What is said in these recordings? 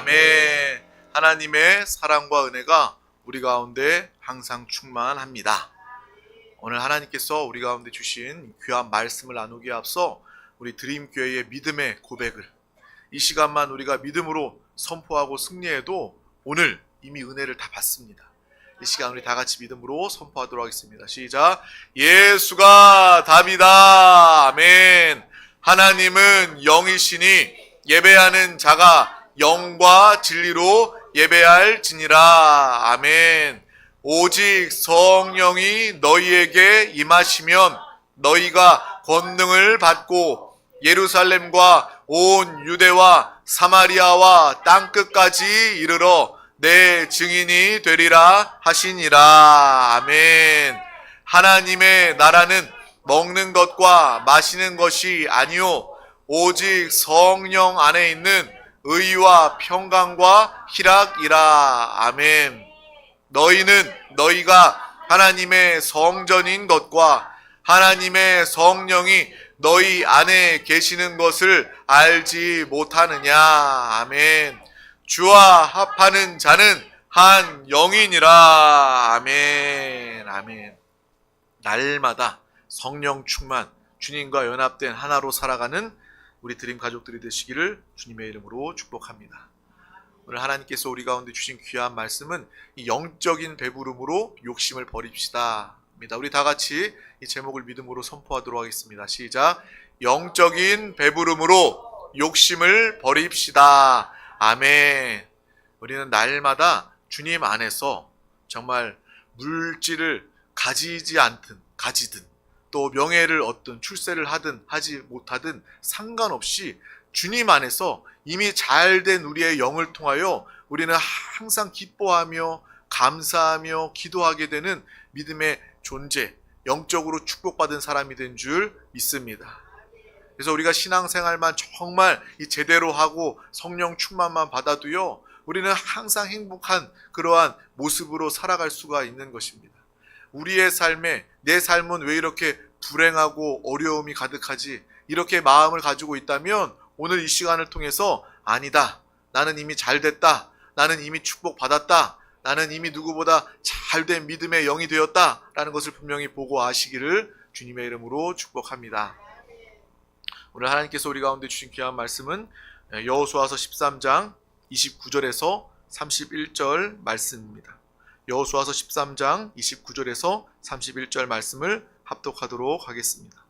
아멘. 하나님의 사랑과 은혜가 우리 가운데 항상 충만합니다. 오늘 하나님께서 우리 가운데 주신 귀한 말씀을 나누기에 앞서 우리 드림교회의 믿음의 고백을 이 시간만 우리가 믿음으로 선포하고 승리해도 오늘 이미 은혜를 다 받습니다. 이 시간 우리 다 같이 믿음으로 선포하도록 하겠습니다. 시작. 예수가 답이다. 아멘. 하나님은 영이시니 예배하는 자가 영과 진리로 예배할지니라. 아멘. 오직 성령이 너희에게 임하시면 너희가 권능을 받고 예루살렘과 온 유대와 사마리아와 땅끝까지 이르러 내 증인이 되리라 하시니라. 아멘. 하나님의 나라는 먹는 것과 마시는 것이 아니요 오직 성령 안에 있는 의와 평강과 희락이라. 아멘. 너희가 하나님의 성전인 것과 하나님의 성령이 너희 안에 계시는 것을 알지 못하느냐. 아멘. 주와 합하는 자는 한 영이니라. 아멘. 아멘. 날마다 성령 충만, 주님과 연합된 하나로 살아가는 우리 드림 가족들이 되시기를 주님의 이름으로 축복합니다. 오늘 하나님께서 우리 가운데 주신 귀한 말씀은 이 영적인 배부름으로 욕심을 버립시다. 우리 다 같이 이 제목을 믿음으로 선포하도록 하겠습니다. 시작. 영적인 배부름으로 욕심을 버립시다. 아멘. 우리는 날마다 주님 안에서 정말 물질을 가지지 않든 가지든 또 명예를 얻든 출세를 하든 하지 못하든 상관없이 주님 안에서 이미 잘된 우리의 영을 통하여 우리는 항상 기뻐하며 감사하며 기도하게 되는 믿음의 존재, 영적으로 축복받은 사람이 된 줄 믿습니다. 그래서 우리가 신앙생활만 정말 제대로 하고 성령 충만만 받아도요, 우리는 항상 행복한 그러한 모습으로 살아갈 수가 있는 것입니다. 우리의 삶에 내 삶은 왜 이렇게 불행하고 어려움이 가득하지? 이렇게 마음을 가지고 있다면 오늘 이 시간을 통해서 아니다. 나는 이미 잘됐다. 나는 이미 축복받았다. 나는 이미 누구보다 잘된 믿음의 영이 되었다. 라는 것을 분명히 보고 아시기를 주님의 이름으로 축복합니다. 오늘 하나님께서 우리 가운데 주신 귀한 말씀은 여호수아서 13장 29절에서 31절 말씀입니다. 여호수아서 13장 29절에서 31절 말씀을 합독하도록 하겠습니다.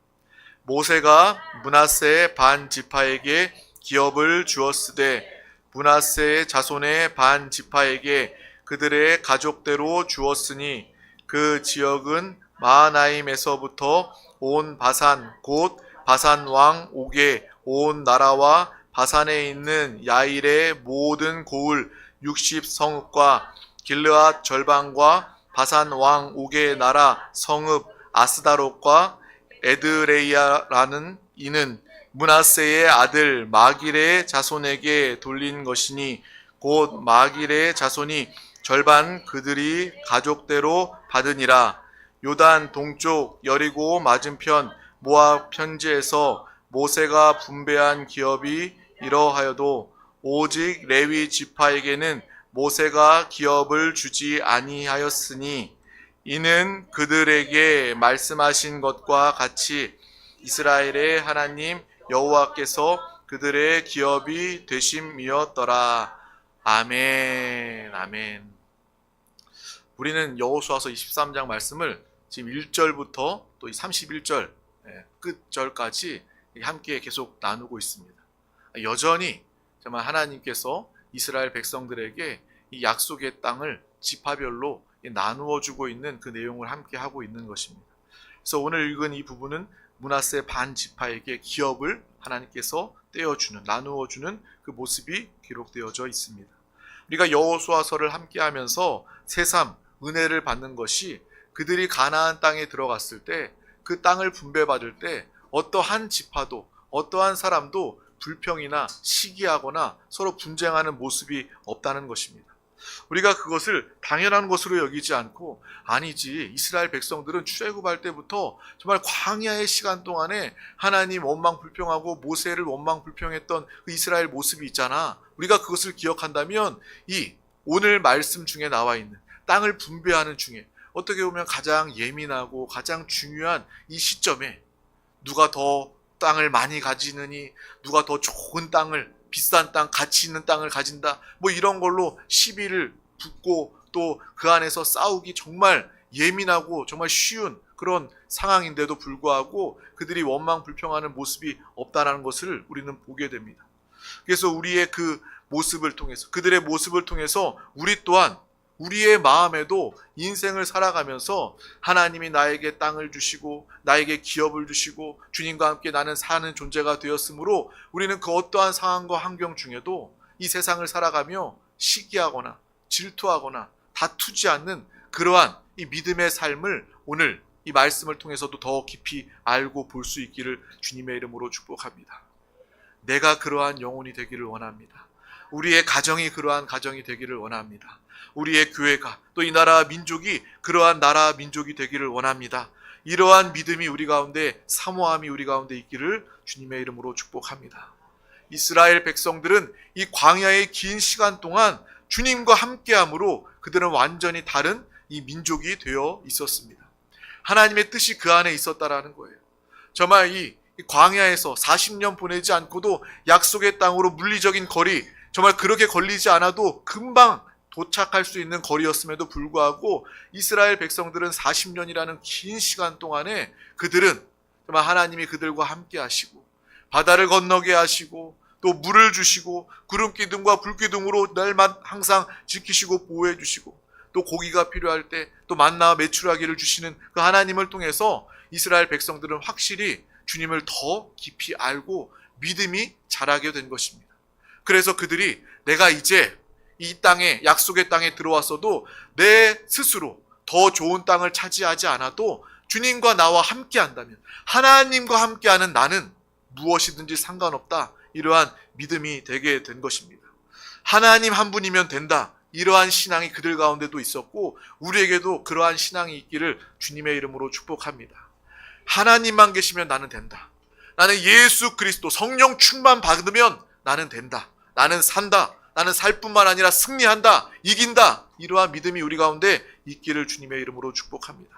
모세가 므낫세의 반 지파에게 기업을 주었으되 므낫세의 자손의 반 지파에게 그들의 가족대로 주었으니 그 지역은 마하나임에서부터 온 바산 곧 바산 왕 옥의 온 나라와 바산에 있는 야일의 모든 고을 60성읍과 길르앗 절반과 바산 왕 옥의 나라 성읍 아스다롯과 에드레이아라는 이는 므낫세의 아들 마길의 자손에게 돌린 것이니 곧 마길의 자손이 절반 그들이 가족대로 받으니라. 요단 동쪽 여리고 맞은편 모압 편지에서 모세가 분배한 기업이 이러하여도 오직 레위 지파에게는 모세가 기업을 주지 아니하였으니 이는 그들에게 말씀하신 것과 같이 이스라엘의 하나님 여호와께서 그들의 기업이 되심이었더라. 아멘. 아멘. 우리는 여호수아서 23장 말씀을 지금 1절부터 또 31절 끝절까지 함께 계속 나누고 있습니다. 여전히 정말 하나님께서 이스라엘 백성들에게 이 약속의 땅을 지파별로 나누어 주고 있는 그 내용을 함께 하고 있는 것입니다. 그래서 오늘 읽은 이 부분은 므낫세 반 지파에게 기업을 하나님께서 떼어주는, 나누어 주는 그 모습이 기록되어져 있습니다. 우리가 여호수아서를 함께 하면서 새삼 은혜를 받는 것이 그들이 가나안 땅에 들어갔을 때 그 땅을 분배받을 때 어떠한 지파도 어떠한 사람도 불평이나 시기하거나 서로 분쟁하는 모습이 없다는 것입니다. 우리가 그것을 당연한 것으로 여기지 않고, 아니지, 이스라엘 백성들은 출애굽할 때부터 정말 광야의 시간 동안에 하나님 원망불평하고 모세를 원망불평했던 그 이스라엘 모습이 있잖아. 우리가 그것을 기억한다면 이 오늘 말씀 중에 나와 있는 땅을 분배하는 중에 어떻게 보면 가장 예민하고 가장 중요한 이 시점에 누가 더 땅을 많이 가지느니, 누가 더 좋은 땅을, 비싼 땅, 가치 있는 땅을 가진다, 뭐 이런 걸로 시비를 붙고 또 그 안에서 싸우기 정말 예민하고 정말 쉬운 그런 상황인데도 불구하고 그들이 원망불평하는 모습이 없다는 것을 우리는 보게 됩니다. 그래서 우리의 그 모습을 통해서, 그들의 모습을 통해서 우리 또한 우리의 마음에도 인생을 살아가면서 하나님이 나에게 땅을 주시고 나에게 기업을 주시고 주님과 함께 나는 사는 존재가 되었으므로 우리는 그 어떠한 상황과 환경 중에도 이 세상을 살아가며 시기하거나 질투하거나 다투지 않는 그러한 이 믿음의 삶을 오늘 이 말씀을 통해서도 더 깊이 알고 볼 수 있기를 주님의 이름으로 축복합니다. 내가 그러한 영혼이 되기를 원합니다. 우리의 가정이 그러한 가정이 되기를 원합니다. 우리의 교회가 또 이 나라 민족이 그러한 나라 민족이 되기를 원합니다. 이러한 믿음이 우리 가운데, 사모함이 우리 가운데 있기를 주님의 이름으로 축복합니다. 이스라엘 백성들은 이 광야의 긴 시간 동안 주님과 함께함으로 그들은 완전히 다른 이 민족이 되어 있었습니다. 하나님의 뜻이 그 안에 있었다라는 거예요. 정말 이 광야에서 40년 보내지 않고도 약속의 땅으로 물리적인 거리, 정말 그렇게 걸리지 않아도 금방 도착할 수 있는 거리였음에도 불구하고 이스라엘 백성들은 40년이라는 긴 시간 동안에 그들은 정말 하나님이 그들과 함께 하시고 바다를 건너게 하시고 또 물을 주시고 구름 기둥과 불 기둥으로 날만 항상 지키시고 보호해 주시고 또 고기가 필요할 때 또 만나와 메추라기를 주시는 그 하나님을 통해서 이스라엘 백성들은 확실히 주님을 더 깊이 알고 믿음이 자라게 된 것입니다. 그래서 그들이 내가 이제 이 땅에, 약속의 땅에 들어왔어도 내 스스로 더 좋은 땅을 차지하지 않아도 주님과 나와 함께 한다면, 하나님과 함께하는 나는 무엇이든지 상관없다, 이러한 믿음이 되게 된 것입니다. 하나님 한 분이면 된다, 이러한 신앙이 그들 가운데도 있었고 우리에게도 그러한 신앙이 있기를 주님의 이름으로 축복합니다. 하나님만 계시면 나는 된다. 나는 예수 그리스도 성령 충만 받으면 나는 된다. 나는 산다. 나는 살 뿐만 아니라 승리한다. 이긴다. 이러한 믿음이 우리 가운데 있기를 주님의 이름으로 축복합니다.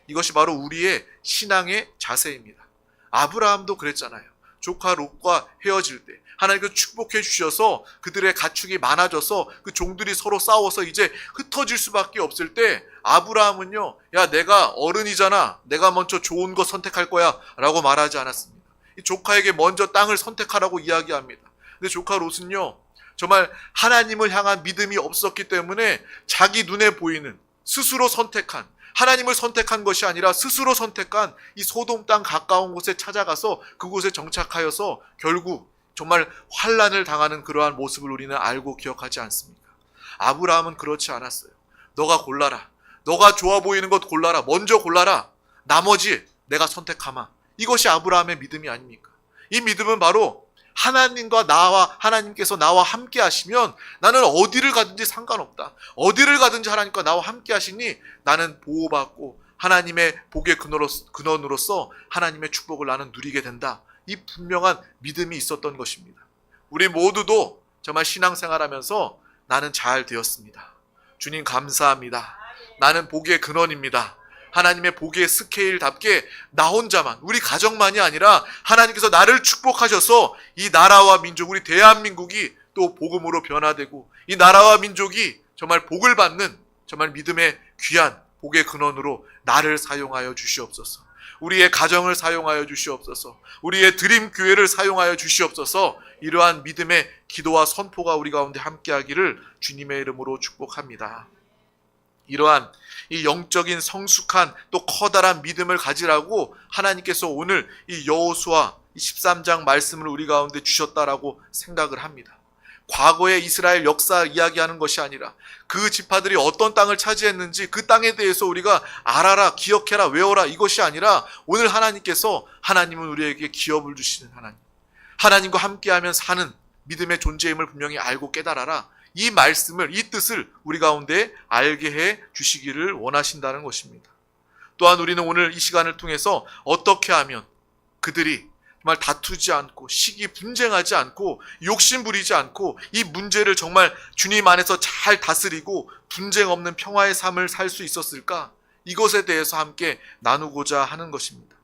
이것이 바로 우리의 신앙의 자세입니다. 아브라함도 그랬잖아요. 조카 롯과 헤어질 때 하나님께서 축복해 주셔서 그들의 가축이 많아져서 그 종들이 서로 싸워서 이제 흩어질 수밖에 없을 때 아브라함은요, 야, 내가 어른이잖아, 내가 먼저 좋은 거 선택할 거야 라고 말하지 않았습니다. 이 조카에게 먼저 땅을 선택하라고 이야기합니다. 근데 조카 롯은요, 정말 하나님을 향한 믿음이 없었기 때문에 자기 눈에 보이는 스스로 선택한, 하나님을 선택한 것이 아니라 스스로 선택한 이 소돔 땅 가까운 곳에 찾아가서 그곳에 정착하여서 결국 정말 환난을 당하는 그러한 모습을 우리는 알고 기억하지 않습니까? 아브라함은 그렇지 않았어요. 너가 골라라. 너가 좋아 보이는 것 골라라. 먼저 골라라. 나머지 내가 선택하마. 이것이 아브라함의 믿음이 아닙니까? 이 믿음은 바로 하나님과 하나님께서 나와 함께 하시면 나는 어디를 가든지 상관없다. 어디를 가든지 하나님과 나와 함께 하시니 나는 보호받고 하나님의 복의 근원으로서 하나님의 축복을 나는 누리게 된다. 이 분명한 믿음이 있었던 것입니다. 우리 모두도 정말 신앙생활하면서 나는 잘 되었습니다. 주님 감사합니다. 나는 복의 근원입니다. 하나님의 복의 스케일답게 나 혼자만, 우리 가정만이 아니라 하나님께서 나를 축복하셔서 이 나라와 민족, 우리 대한민국이 또 복음으로 변화되고 이 나라와 민족이 정말 복을 받는 정말 믿음의 귀한 복의 근원으로 나를 사용하여 주시옵소서. 우리의 가정을 사용하여 주시옵소서. 우리의 드림교회를 사용하여 주시옵소서. 이러한 믿음의 기도와 선포가 우리 가운데 함께하기를 주님의 이름으로 축복합니다. 이러한 이 영적인 성숙한 또 커다란 믿음을 가지라고 하나님께서 오늘 이 여호수아 13장 말씀을 우리 가운데 주셨다라고 생각을 합니다. 과거의 이스라엘 역사 이야기하는 것이 아니라 그 지파들이 어떤 땅을 차지했는지 그 땅에 대해서 우리가 알아라, 기억해라, 외워라, 이것이 아니라 오늘 하나님은 우리에게 기업을 주시는 하나님, 하나님과 함께하면 사는 믿음의 존재임을 분명히 알고 깨달아라. 이 말씀을, 이 뜻을 우리 가운데 알게 해 주시기를 원하신다는 것입니다. 또한 우리는 오늘 이 시간을 통해서 어떻게 하면 그들이 정말 다투지 않고 시기 분쟁하지 않고 욕심 부리지 않고 이 문제를 정말 주님 안에서 잘 다스리고 분쟁 없는 평화의 삶을 살 수 있었을까? 이것에 대해서 함께 나누고자 하는 것입니다.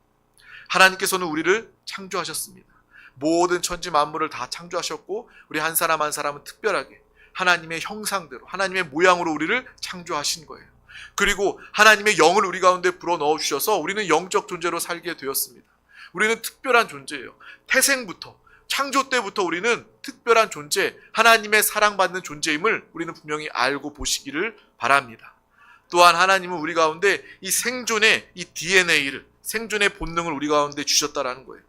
하나님께서는 우리를 창조하셨습니다. 모든 천지 만물을 다 창조하셨고 우리 한 사람 한 사람은 특별하게 하나님의 형상대로 하나님의 모양으로 우리를 창조하신 거예요. 그리고 하나님의 영을 우리 가운데 불어넣어 주셔서 우리는 영적 존재로 살게 되었습니다. 우리는 특별한 존재예요. 태생부터, 창조 때부터 우리는 특별한 존재, 하나님의 사랑받는 존재임을 우리는 분명히 알고 보시기를 바랍니다. 또한 하나님은 우리 가운데 이 생존의 이 DNA를, 생존의 본능을 우리 가운데 주셨다라는 거예요.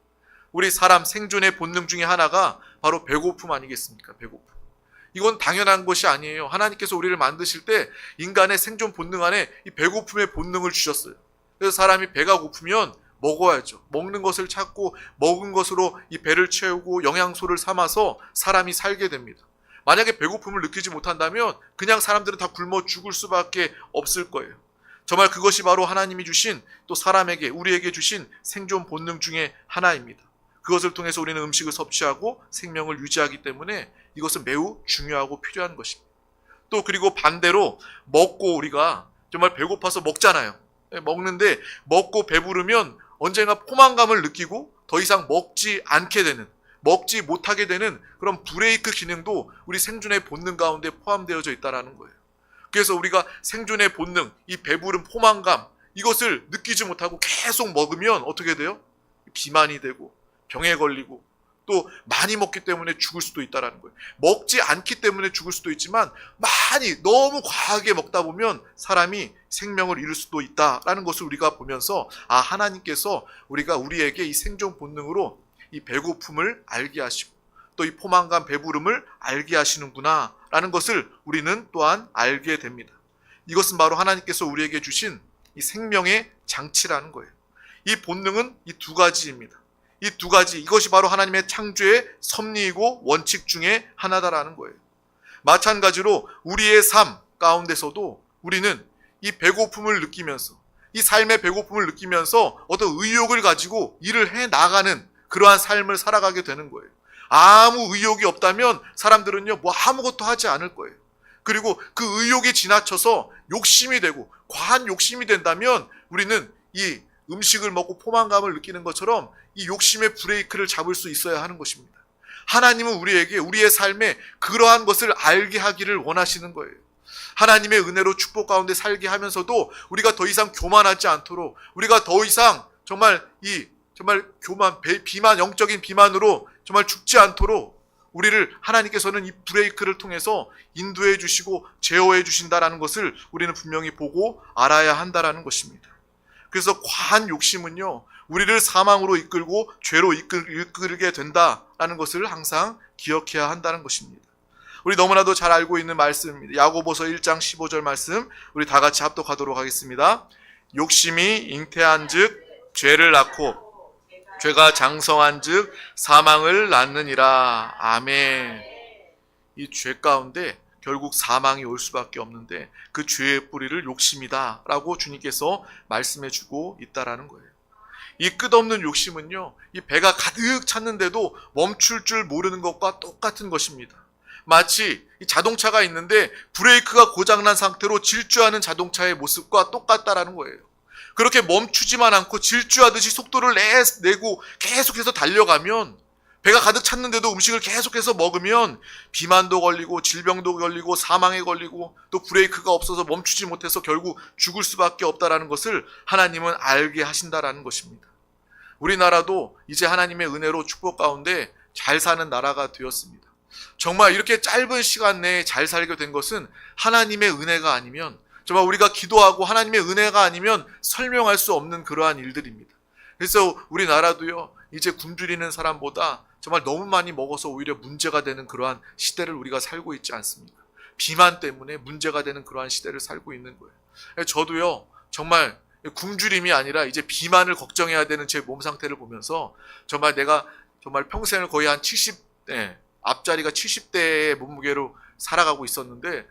우리 사람 생존의 본능 중에 하나가 바로 배고픔 아니겠습니까? 배고픔. 이건 당연한 것이 아니에요. 하나님께서 우리를 만드실 때 인간의 생존 본능 안에 이 배고픔의 본능을 주셨어요. 그래서 사람이 배가 고프면 먹어야죠. 먹는 것을 찾고 먹은 것으로 이 배를 채우고 영양소를 삼아서 사람이 살게 됩니다. 만약에 배고픔을 느끼지 못한다면 그냥 사람들은 다 굶어 죽을 수밖에 없을 거예요. 정말 그것이 바로 하나님이 주신 또 사람에게, 우리에게 주신 생존 본능 중에 하나입니다. 그것을 통해서 우리는 음식을 섭취하고 생명을 유지하기 때문에 이것은 매우 중요하고 필요한 것입니다. 또 그리고 반대로 먹고 우리가 정말 배고파서 먹잖아요. 먹는데 먹고 배부르면 언젠가 포만감을 느끼고 더 이상 먹지 않게 되는, 먹지 못하게 되는 그런 브레이크 기능도 우리 생존의 본능 가운데 포함되어져 있다는 거예요. 그래서 우리가 생존의 본능, 이 배부른 포만감, 이것을 느끼지 못하고 계속 먹으면 어떻게 돼요? 비만이 되고 병에 걸리고 또 많이 먹기 때문에 죽을 수도 있다는 거예요. 먹지 않기 때문에 죽을 수도 있지만 많이 너무 과하게 먹다 보면 사람이 생명을 잃을 수도 있다라는 것을 우리가 보면서 하나님께서 우리에게 이 생존 본능으로 이 배고픔을 알게 하시고 또 이 포만감 배부름을 알게 하시는구나 라는 것을 우리는 또한 알게 됩니다. 이것은 바로 하나님께서 우리에게 주신 이 생명의 장치라는 거예요. 이 본능은 이 두 가지입니다. 이 두 가지, 이것이 바로 하나님의 창조의 섭리이고 원칙 중에 하나다라는 거예요. 마찬가지로 우리의 삶 가운데서도 우리는 이 배고픔을 느끼면서, 이 삶의 배고픔을 느끼면서 어떤 의욕을 가지고 일을 해 나가는 그러한 삶을 살아가게 되는 거예요. 아무 의욕이 없다면 사람들은요, 아무것도 하지 않을 거예요. 그리고 그 의욕이 지나쳐서 욕심이 되고 과한 욕심이 된다면 우리는 이 음식을 먹고 포만감을 느끼는 것처럼 이 욕심의 브레이크를 잡을 수 있어야 하는 것입니다. 하나님은 우리에게 우리의 삶에 그러한 것을 알게 하기를 원하시는 거예요. 하나님의 은혜로 축복 가운데 살게 하면서도 우리가 더 이상 교만하지 않도록, 우리가 더 이상 정말 비만, 영적인 비만으로 정말 죽지 않도록 우리를 하나님께서는 이 브레이크를 통해서 인도해 주시고 제어해 주신다라는 것을 우리는 분명히 보고 알아야 한다라는 것입니다. 그래서 과한 욕심은요, 우리를 사망으로 이끌고 죄로 이끌게 된다라는 것을 항상 기억해야 한다는 것입니다. 우리 너무나도 잘 알고 있는 말씀입니다. 야고보서 1장 15절 말씀 우리 다 같이 합독하도록 하겠습니다. 욕심이 잉태한 즉 죄를 낳고 죄가 장성한 즉 사망을 낳느니라. 아멘. 이 죄 가운데 결국 사망이 올 수밖에 없는데 그 죄의 뿌리를 욕심이다 라고 주님께서 말씀해 주고 있다라는 거예요. 이 끝없는 욕심은요, 이 배가 가득 찼는데도 멈출 줄 모르는 것과 똑같은 것입니다. 마치 이 자동차가 있는데 브레이크가 고장난 상태로 질주하는 자동차의 모습과 똑같다라는 거예요. 그렇게 멈추지만 않고 질주하듯이 속도를 내고 계속해서 달려가면, 배가 가득 찼는데도 음식을 계속해서 먹으면 비만도 걸리고 질병도 걸리고 사망에 걸리고 또 브레이크가 없어서 멈추지 못해서 결국 죽을 수밖에 없다라는 것을 하나님은 알게 하신다라는 것입니다. 우리나라도 이제 하나님의 은혜로 축복 가운데 잘 사는 나라가 되었습니다. 정말 이렇게 짧은 시간 내에 잘 살게 된 것은 하나님의 은혜가 아니면, 정말 우리가 기도하고 하나님의 은혜가 아니면 설명할 수 없는 그러한 일들입니다. 그래서 우리나라도요, 이제 굶주리는 사람보다 정말 너무 많이 먹어서 오히려 문제가 되는 그러한 시대를 우리가 살고 있지 않습니까? 비만 때문에 문제가 되는 그러한 시대를 살고 있는 거예요. 저도요, 정말 굶주림이 아니라 이제 비만을 걱정해야 되는 제 몸 상태를 보면서 정말 내가 정말 평생을 거의 한 70대, 앞자리가 70대의 몸무게로 살아가고 있었는데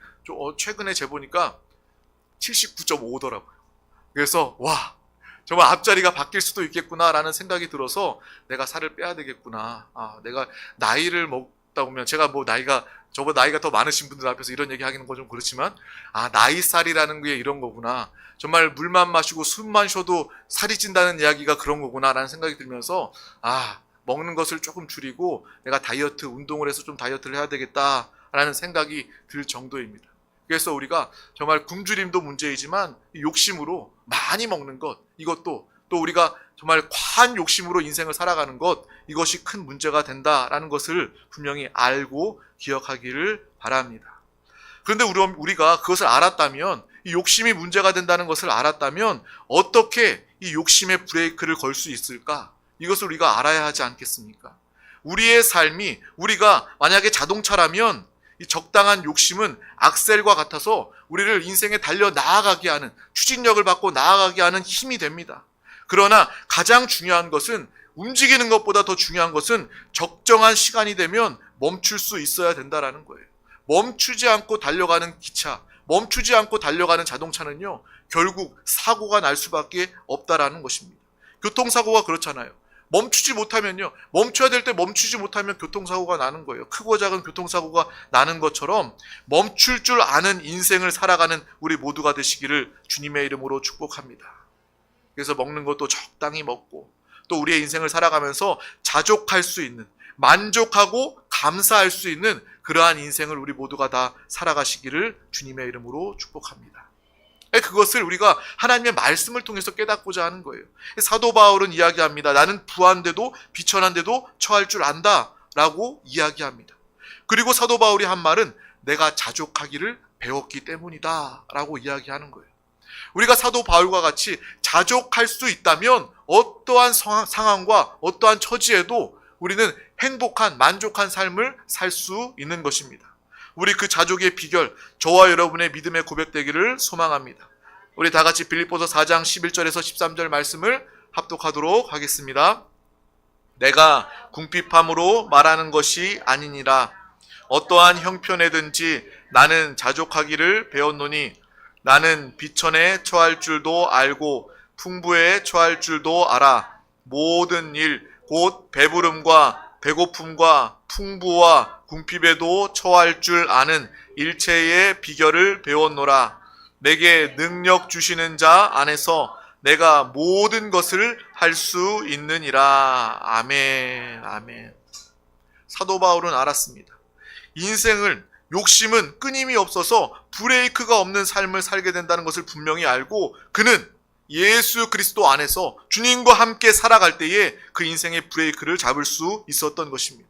최근에 재보니까 79.5더라고요. 그래서 와, 정말 앞자리가 바뀔 수도 있겠구나라는 생각이 들어서 내가 살을 빼야 되겠구나. 내가 나이를 먹다 보면, 제가 뭐 저보다 나이가 더 많으신 분들 앞에서 이런 얘기 하기는 좀 그렇지만, 나이살이라는 게 이런 거구나. 정말 물만 마시고 숨만 쉬어도 살이 찐다는 이야기가 그런 거구나라는 생각이 들면서, 먹는 것을 조금 줄이고 내가 다이어트 운동을 해서 좀 다이어트를 해야 되겠다라는 생각이 들 정도입니다. 그래서 우리가 정말 굶주림도 문제이지만 욕심으로 많이 먹는 것, 이것도 또 우리가 정말 과한 욕심으로 인생을 살아가는 것, 이것이 큰 문제가 된다라는 것을 분명히 알고 기억하기를 바랍니다. 그런데 우리가 그것을 알았다면, 이 욕심이 문제가 된다는 것을 알았다면 어떻게 이 욕심의 브레이크를 걸 수 있을까? 이것을 우리가 알아야 하지 않겠습니까? 우리의 삶이, 우리가 만약에 자동차라면 이 적당한 욕심은 악셀과 같아서 우리를 인생에 달려 나아가게 하는, 추진력을 받고 나아가게 하는 힘이 됩니다. 그러나 가장 중요한 것은, 움직이는 것보다 더 중요한 것은 적정한 시간이 되면 멈출 수 있어야 된다라는 거예요. 멈추지 않고 달려가는 기차, 멈추지 않고 달려가는 자동차는요, 결국 사고가 날 수밖에 없다라는 것입니다. 교통사고가 그렇잖아요. 멈추지 못하면요, 멈춰야 될 때 멈추지 못하면 교통사고가 나는 거예요. 크고 작은 교통사고가 나는 것처럼 멈출 줄 아는 인생을 살아가는 우리 모두가 되시기를 주님의 이름으로 축복합니다. 그래서 먹는 것도 적당히 먹고, 또 우리의 인생을 살아가면서 자족할 수 있는, 만족하고 감사할 수 있는 그러한 인생을 우리 모두가 다 살아가시기를 주님의 이름으로 축복합니다. 그것을 우리가 하나님의 말씀을 통해서 깨닫고자 하는 거예요. 사도 바울은 이야기합니다. 나는 부한데도 비천한데도 처할 줄 안다 라고 이야기합니다. 그리고 사도 바울이 한 말은 내가 자족하기를 배웠기 때문이다 라고 이야기하는 거예요. 우리가 사도 바울과 같이 자족할 수 있다면 어떠한 상황과 어떠한 처지에도 우리는 행복한, 만족한 삶을 살 수 있는 것입니다. 우리 그 자족의 비결, 저와 여러분의 믿음의 고백되기를 소망합니다. 우리 다 같이 빌립보서 4장 11절에서 13절 말씀을 합독하도록 하겠습니다. 내가 궁핍함으로 말하는 것이 아니니라. 어떠한 형편에든지 나는 자족하기를 배웠노니 나는 비천에 처할 줄도 알고 풍부에 처할 줄도 알아. 모든 일, 곧 배부름과 배고픔과 풍부와 궁핍에도 처할 줄 아는 일체의 비결을 배웠노라. 내게 능력 주시는 자 안에서 내가 모든 것을 할 수 있느니라. 아멘. 아멘. 사도 바울은 알았습니다. 인생을, 욕심은 끊임이 없어서 브레이크가 없는 삶을 살게 된다는 것을 분명히 알고, 그는 예수 그리스도 안에서 주님과 함께 살아갈 때에 그 인생의 브레이크를 잡을 수 있었던 것입니다.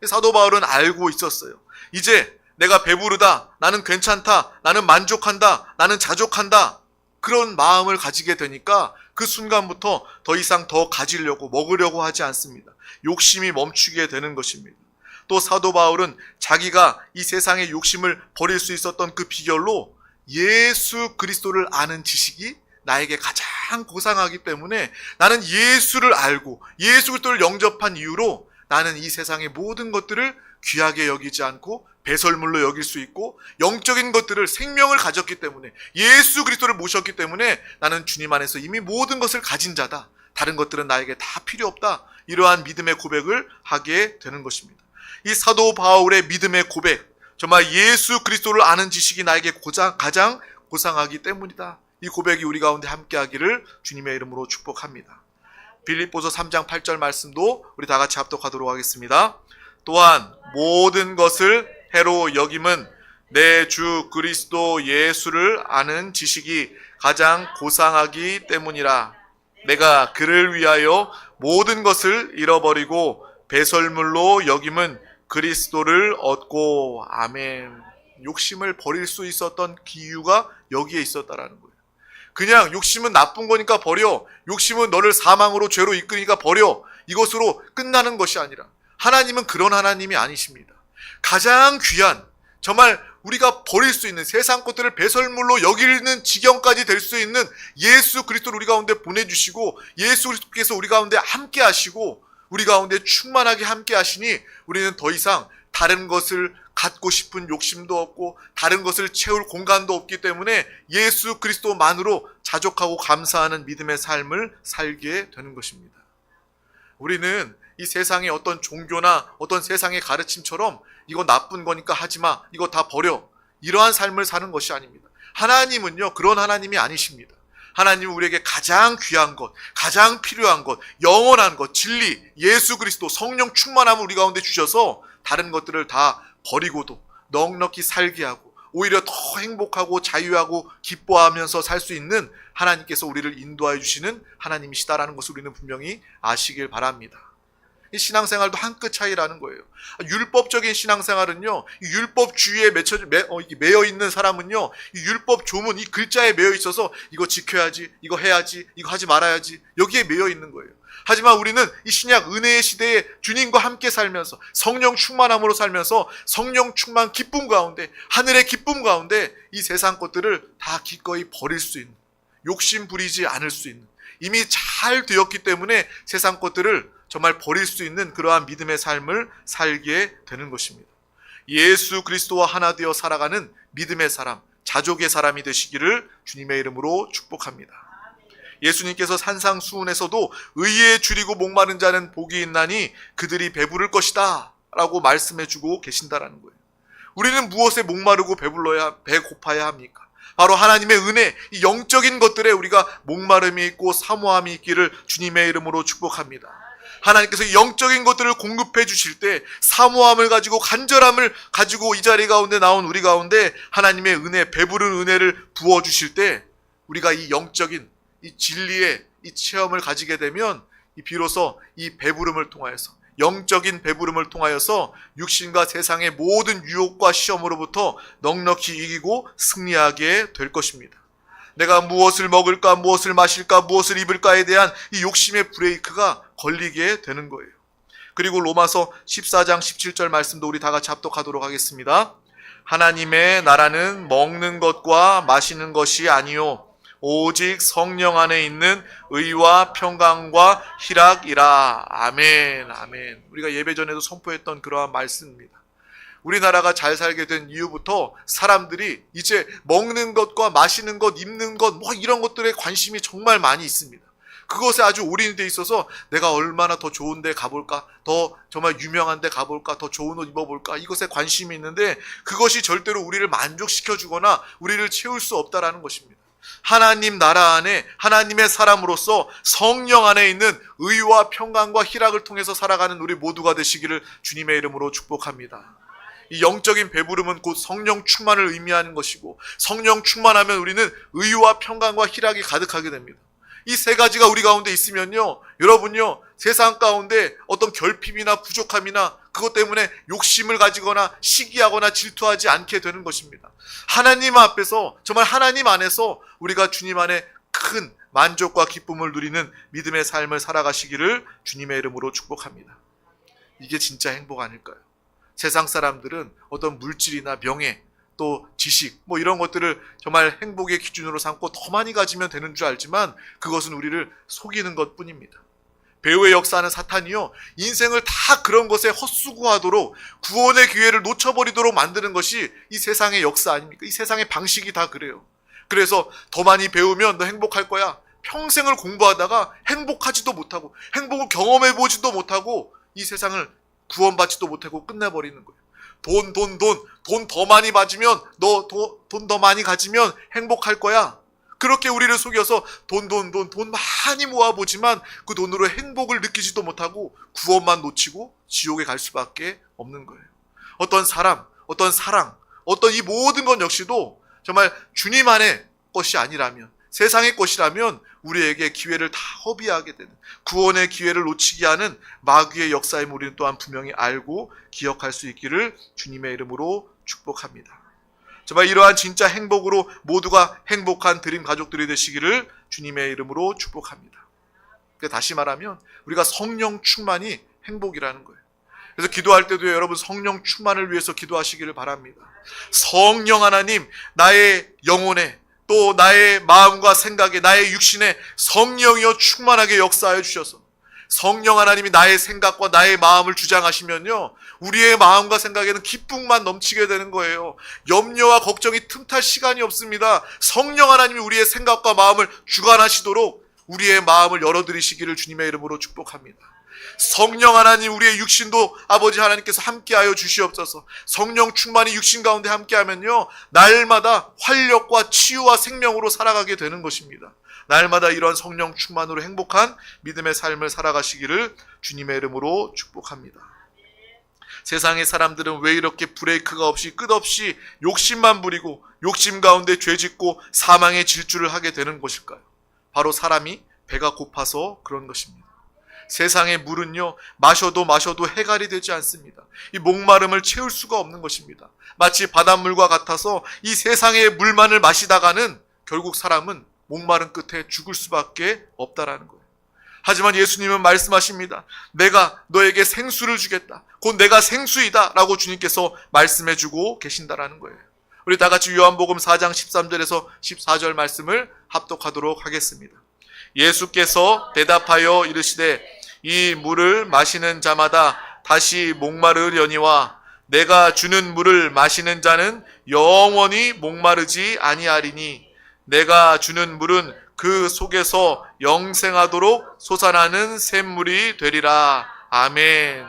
사도 바울은 알고 있었어요. 이제 내가 배부르다, 나는 괜찮다, 나는 만족한다, 나는 자족한다, 그런 마음을 가지게 되니까 그 순간부터 더 이상 더 가지려고, 먹으려고 하지 않습니다. 욕심이 멈추게 되는 것입니다. 또 사도 바울은 자기가 이 세상의 욕심을 버릴 수 있었던 그 비결로 예수 그리스도를 아는 지식이 나에게 가장 고상하기 때문에 나는 예수를 알고 예수 그리스도를 영접한 이유로 나는 이 세상의 모든 것들을 귀하게 여기지 않고 배설물로 여길 수 있고, 영적인 것들을, 생명을 가졌기 때문에, 예수 그리스도를 모셨기 때문에 나는 주님 안에서 이미 모든 것을 가진 자다. 다른 것들은 나에게 다 필요 없다. 이러한 믿음의 고백을 하게 되는 것입니다. 이 사도 바울의 믿음의 고백, 정말 예수 그리스도를 아는 지식이 나에게 가장 고상하기 때문이다. 이 고백이 우리 가운데 함께하기를 주님의 이름으로 축복합니다. 빌립보서 3장 8절 말씀도 우리 다 같이 합독하도록 하겠습니다. 또한 모든 것을 해로 여김은 내 주 그리스도 예수를 아는 지식이 가장 고상하기 때문이라. 내가 그를 위하여 모든 것을 잃어버리고 배설물로 여김은 그리스도를 얻고. 아멘. 욕심을 버릴 수 있었던 이유가 여기에 있었다라는 거예요. 그냥 욕심은 나쁜 거니까 버려, 욕심은 너를 사망으로 죄로 이끄니까 버려, 이것으로 끝나는 것이 아니라, 하나님은 그런 하나님이 아니십니다. 가장 귀한, 정말 우리가 버릴 수 있는 세상 것들을 배설물로 여기는 지경까지 될 수 있는 예수 그리스도를 우리 가운데 보내주시고, 예수 그리스도께서 우리 가운데 함께 하시고 우리 가운데 충만하게 함께 하시니 우리는 더 이상 다른 것을 갖고 싶은 욕심도 없고 다른 것을 채울 공간도 없기 때문에 예수 그리스도만으로 자족하고 감사하는 믿음의 삶을 살게 되는 것입니다. 우리는 이 세상의 어떤 종교나 어떤 세상의 가르침처럼 이거 나쁜 거니까 하지마, 이거 다 버려, 이러한 삶을 사는 것이 아닙니다. 하나님은요, 그런 하나님이 아니십니다. 하나님은 우리에게 가장 귀한 것, 가장 필요한 것, 영원한 것, 진리, 예수 그리스도, 성령 충만함을 우리 가운데 주셔서 다른 것들을 다 버리고도 넉넉히 살게 하고 오히려 더 행복하고 자유하고 기뻐하면서 살 수 있는 하나님께서 우리를 인도하여 주시는 하나님이시다라는 것을 우리는 분명히 아시길 바랍니다. 이 신앙생활도 한 끗 차이라는 거예요. 율법적인 신앙생활은요, 이 율법주의에 매여 있는 사람은요, 이 율법 조문, 이 글자에 매여 있어서 이거 지켜야지, 이거 해야지, 이거 하지 말아야지, 여기에 매여 있는 거예요. 하지만 우리는 이 신약 은혜의 시대에 주님과 함께 살면서 성령 충만함으로 살면서 성령 충만 기쁨 가운데, 하늘의 기쁨 가운데 이 세상 것들을 다 기꺼이 버릴 수 있는, 욕심 부리지 않을 수 있는, 이미 잘 되었기 때문에 세상 것들을 정말 버릴 수 있는 그러한 믿음의 삶을 살게 되는 것입니다. 예수 그리스도와 하나 되어 살아가는 믿음의 사람, 자족의 사람이 되시기를 주님의 이름으로 축복합니다. 예수님께서 산상수훈에서도 의에 줄이고 목마른 자는 복이 있나니 그들이 배부를 것이다 라고 말씀해 주고 계신다라는 거예요. 우리는 무엇에 목마르고 배고파야 합니까? 바로 하나님의 은혜, 이 영적인 것들에 우리가 목마름이 있고 사모함이 있기를 주님의 이름으로 축복합니다. 하나님께서 영적인 것들을 공급해 주실 때 사모함을 가지고 간절함을 가지고 이 자리 가운데 나온 우리 가운데 하나님의 은혜, 배부른 은혜를 부어 주실 때 우리가 이 영적인 이 진리의 이 체험을 가지게 되면 비로소 이 배부름을 통하여서, 영적인 배부름을 통하여서 육신과 세상의 모든 유혹과 시험으로부터 넉넉히 이기고 승리하게 될 것입니다. 내가 무엇을 먹을까, 무엇을 마실까, 무엇을 입을까에 대한 이 욕심의 브레이크가 걸리게 되는 거예요. 그리고 로마서 14장 17절 말씀도 우리 다 같이 합독하도록 하겠습니다. 하나님의 나라는 먹는 것과 마시는 것이 아니요 오직 성령 안에 있는 의와 평강과 희락이라. 아멘, 아멘. 우리가 예배 전에도 선포했던 그러한 말씀입니다. 우리나라가 잘 살게 된 이후부터 사람들이 이제 먹는 것과 마시는 것, 입는 것, 이런 것들에 관심이 정말 많이 있습니다. 그것에 아주 올인이 돼 있어서 내가 얼마나 더 좋은 데 가볼까, 더 정말 유명한 데 가볼까, 더 좋은 옷 입어볼까, 이것에 관심이 있는데 그것이 절대로 우리를 만족시켜주거나 우리를 채울 수 없다라는 것입니다. 하나님 나라 안에 하나님의 사람으로서 성령 안에 있는 의와 평강과 희락을 통해서 살아가는 우리 모두가 되시기를 주님의 이름으로 축복합니다. 이 영적인 배부름은 곧 성령 충만을 의미하는 것이고, 성령 충만하면 우리는 의와 평강과 희락이 가득하게 됩니다. 이 세 가지가 우리 가운데 있으면요, 여러분요, 세상 가운데 어떤 결핍이나 부족함이나 그것 때문에 욕심을 가지거나 시기하거나 질투하지 않게 되는 것입니다. 하나님 앞에서, 정말 하나님 안에서 우리가 주님 안에 큰 만족과 기쁨을 누리는 믿음의 삶을 살아가시기를 주님의 이름으로 축복합니다. 이게 진짜 행복 아닐까요? 세상 사람들은 어떤 물질이나 명예, 또 지식, 이런 것들을 정말 행복의 기준으로 삼고 더 많이 가지면 되는 줄 알지만 그것은 우리를 속이는 것 뿐입니다. 배후의 역사하는 사탄이요, 인생을 다 그런 것에 헛수고하도록 구원의 기회를 놓쳐버리도록 만드는 것이 이 세상의 역사 아닙니까? 이 세상의 방식이 다 그래요. 그래서 더 많이 배우면 너 행복할 거야. 평생을 공부하다가 행복하지도 못하고 행복을 경험해보지도 못하고 이 세상을 구원받지도 못하고 끝내버리는 거예요. 돈 더 많이 받으면 너 돈 더 많이 가지면 행복할 거야. 그렇게 우리를 속여서 돈 많이 모아보지만 그 돈으로 행복을 느끼지도 못하고 구원만 놓치고 지옥에 갈 수밖에 없는 거예요. 어떤 사람, 어떤 사랑, 어떤 이 모든 것 역시도 정말 주님 안의 것이 아니라면, 세상의 것이라면 우리에게 기회를 다 허비하게 되는, 구원의 기회를 놓치게 하는 마귀의 역사임을 우리는 또한 분명히 알고 기억할 수 있기를 주님의 이름으로 축복합니다. 정말 이러한 진짜 행복으로 모두가 행복한 드림 가족들이 되시기를 주님의 이름으로 축복합니다. 다시 말하면 우리가 성령 충만이 행복이라는 거예요. 그래서 기도할 때도 여러분 성령 충만을 위해서 기도하시기를 바랍니다. 성령 하나님, 나의 영혼에, 또 나의 마음과 생각에, 나의 육신에 성령이여 충만하게 역사하여 주셔서 성령 하나님이 나의 생각과 나의 마음을 주장하시면요, 우리의 마음과 생각에는 기쁨만 넘치게 되는 거예요. 염려와 걱정이 틈탈 시간이 없습니다. 성령 하나님이 우리의 생각과 마음을 주관하시도록 우리의 마음을 열어드리시기를 주님의 이름으로 축복합니다. 성령 하나님, 우리의 육신도 아버지 하나님께서 함께하여 주시옵소서. 성령 충만이 육신 가운데 함께하면요, 날마다 활력과 치유와 생명으로 살아가게 되는 것입니다. 날마다 이런 성령 충만으로 행복한 믿음의 삶을 살아가시기를 주님의 이름으로 축복합니다. 세상의 사람들은 왜 이렇게 브레이크가 없이 끝없이 욕심만 부리고 욕심 가운데 죄짓고 사망의 질주를 하게 되는 것일까요? 바로 사람이 배가 고파서 그런 것입니다. 세상의 물은요, 마셔도 해갈이 되지 않습니다. 이 목마름을 채울 수가 없는 것입니다. 마치 바닷물과 같아서 이 세상의 물만을 마시다가는 결국 사람은 목마른 끝에 죽을 수밖에 없다라는 거예요. 하지만 예수님은 말씀하십니다. 내가 너에게 생수를 주겠다. 곧 내가 생수이다 라고 주님께서 말씀해주고 계신다라는 거예요. 우리 다 같이 요한복음 4장 13절에서 14절 말씀을 합독하도록 하겠습니다. 예수께서 대답하여 이르시되 이 물을 마시는 자마다 다시 목마르려니와 내가 주는 물을 마시는 자는 영원히 목마르지 아니하리니 내가 주는 물은 그 속에서 영생하도록 솟아나는 샘물이 되리라. 아멘.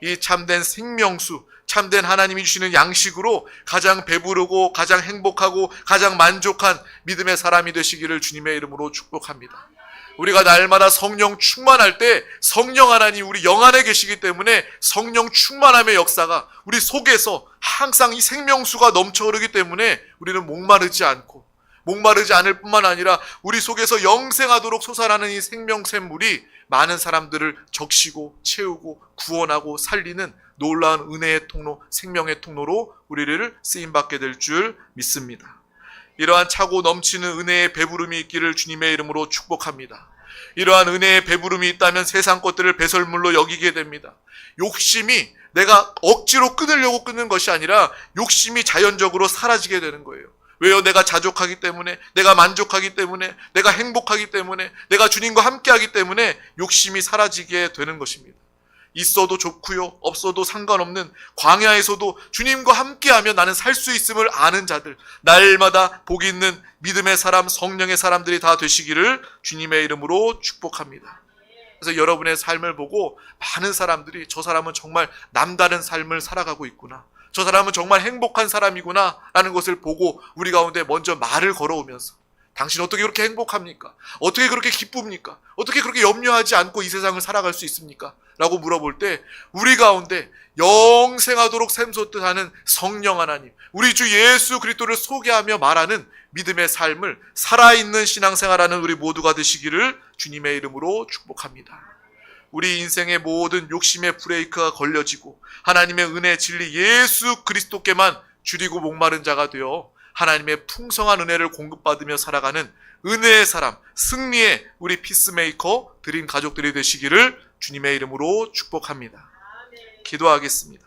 이 참된 생명수, 참된 하나님이 주시는 양식으로 가장 배부르고 가장 행복하고 가장 만족한 믿음의 사람이 되시기를 주님의 이름으로 축복합니다. 우리가 날마다 성령 충만할 때 성령 하나님 우리 영 안에 계시기 때문에 성령 충만함의 역사가 우리 속에서 항상 이 생명수가 넘쳐 흐르기 때문에 우리는 목마르지 않을 뿐만 아니라 우리 속에서 영생하도록 솟아나는 이 생명샘물이 많은 사람들을 적시고 채우고 구원하고 살리는 놀라운 은혜의 통로, 생명의 통로로 우리를 쓰임받게 될 줄 믿습니다. 이러한 차고 넘치는 은혜의 배부름이 있기를 주님의 이름으로 축복합니다. 이러한 은혜의 배부름이 있다면 세상 것들을 배설물로 여기게 됩니다. 욕심이 내가 억지로 끊으려고 끊는 것이 아니라 욕심이 자연적으로 사라지게 되는 거예요. 왜요? 내가 자족하기 때문에, 내가 만족하기 때문에, 내가 행복하기 때문에, 내가 주님과 함께하기 때문에 욕심이 사라지게 되는 것입니다. 있어도 좋고요, 없어도 상관없는 광야에서도 주님과 함께하면 나는 살 수 있음을 아는 자들, 날마다 복이 있는 믿음의 사람, 성령의 사람들이 다 되시기를 주님의 이름으로 축복합니다. 그래서 여러분의 삶을 보고 많은 사람들이 저 사람은 정말 남다른 삶을 살아가고 있구나, 저 사람은 정말 행복한 사람이구나 라는 것을 보고 우리 가운데 먼저 말을 걸어오면서 당신 어떻게 그렇게 행복합니까? 어떻게 그렇게 기쁩니까? 어떻게 그렇게 염려하지 않고 이 세상을 살아갈 수 있습니까? 라고 물어볼 때 우리 가운데 영생하도록 샘솟듯 하는 성령 하나님, 우리 주 예수 그리스도를 소개하며 말하는 믿음의 삶을 살아있는 신앙생활하는 우리 모두가 되시기를 주님의 이름으로 축복합니다. 우리 인생의 모든 욕심의 브레이크가 걸려지고 하나님의 은혜, 진리, 예수 그리스도께만 줄이고 목마른 자가 되어 하나님의 풍성한 은혜를 공급받으며 살아가는 은혜의 사람, 승리의 우리 피스메이커 드림 가족들이 되시기를 주님의 이름으로 축복합니다. 기도하겠습니다.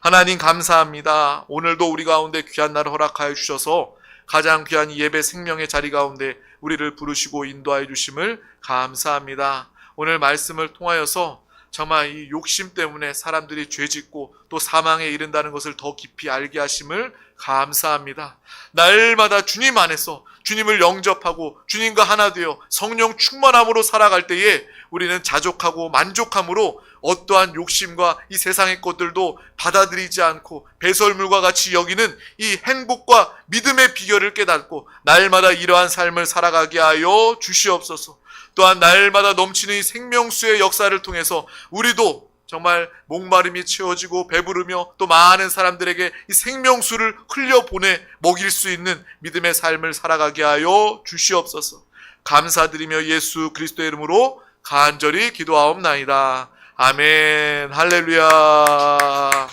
하나님 감사합니다. 오늘도 우리 가운데 귀한 날을 허락하여 주셔서 가장 귀한 예배 생명의 자리 가운데 우리를 부르시고 인도하여 주심을 감사합니다. 오늘 말씀을 통하여서 정말 이 욕심 때문에 사람들이 죄짓고 또 사망에 이른다는 것을 더 깊이 알게 하심을 감사합니다. 날마다 주님 안에서 주님을 영접하고 주님과 하나 되어 성령 충만함으로 살아갈 때에 우리는 자족하고 만족함으로 어떠한 욕심과 이 세상의 것들도 받아들이지 않고 배설물과 같이 여기는 이 행복과 믿음의 비결을 깨닫고 날마다 이러한 삶을 살아가게 하여 주시옵소서. 또한 날마다 넘치는 이 생명수의 역사를 통해서 우리도 정말 목마름이 채워지고 배부르며 또 많은 사람들에게 이 생명수를 흘려보내 먹일 수 있는 믿음의 삶을 살아가게 하여 주시옵소서. 감사드리며 예수 그리스도의 이름으로 간절히 기도하옵나이다. 아멘. 할렐루야.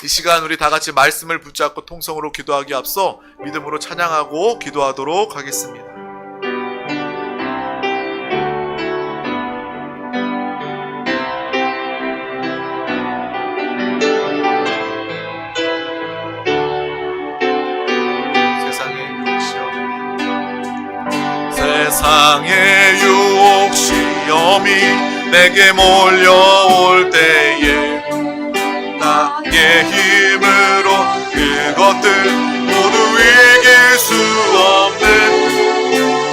이 시간 우리 다 같이 말씀을 붙잡고 통성으로 기도하기 앞서 믿음으로 찬양하고 기도하도록 하겠습니다. 세상의 유혹 시험 두려움이 내게 몰려올 때에 나의 힘으로 그것들 모두 이길 수 없는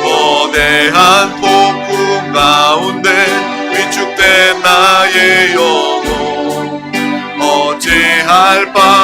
거대한 폭풍 가운데 위축된 나의 영혼 어찌할 바